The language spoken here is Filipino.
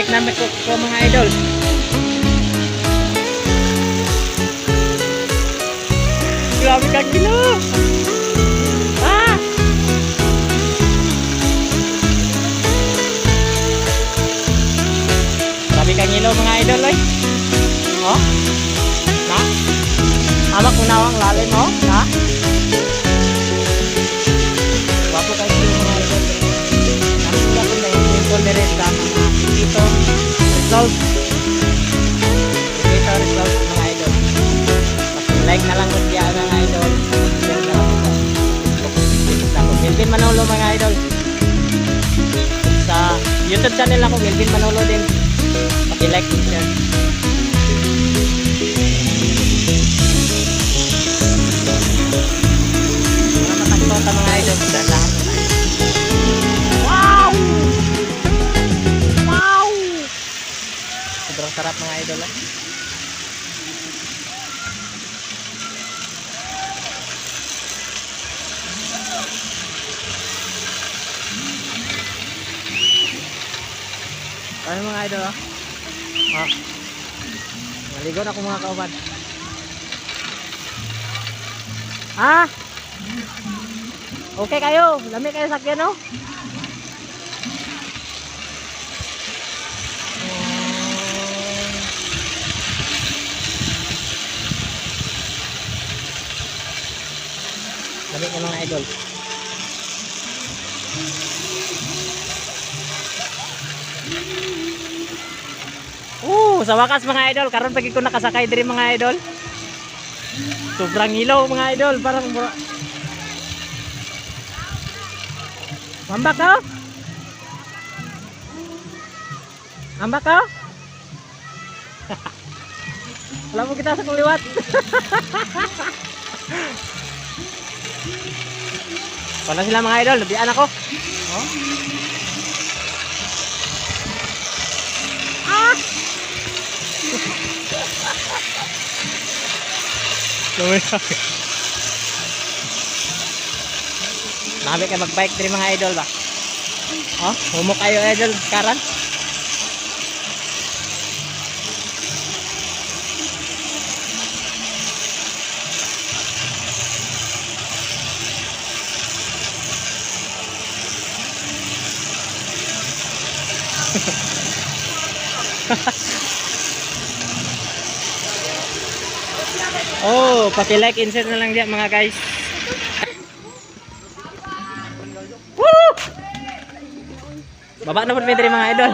Like namin ko mga idol. Grabe kang kilo. Ah! Grabe kang kilo mga idol ay. Oh? Na? Amak mo nawang lalim mo? Ha? Wapo kang kilo mga idol. Nakuha ko na yung tolerance dito. Result. Dito result mga idol. Like na lang mo siya mga idol. Melvin Manolo mga idol. Sa YouTube channel ako Melvin Manolo din. Paki-like and share. Mga matagpota mga idol. Dalahan mo tayo. Wow! Wow! Sobrang sarap mga idol eh. Ano mga idol ah? Ah. Naligo na ako mga kauban. Ah? Okay kayo? Lami kayo sakyan no? Lami ka mga idol. Sa wakas mga idol, karon pagi ko nakasakay diri mga idol. Sobrang ilaw mga idol, parang Mambak ka? Mambak ka? Wala mo kita sa kuliwat. Wala sila mga idol, nabian ako. Oh. Ah! Nabi kayo magbike din mga idol ba? Oh, humok kayo idol karan. Oh, paki-like insert na lang diyan mga guys. Woo! Baba na po mga idol.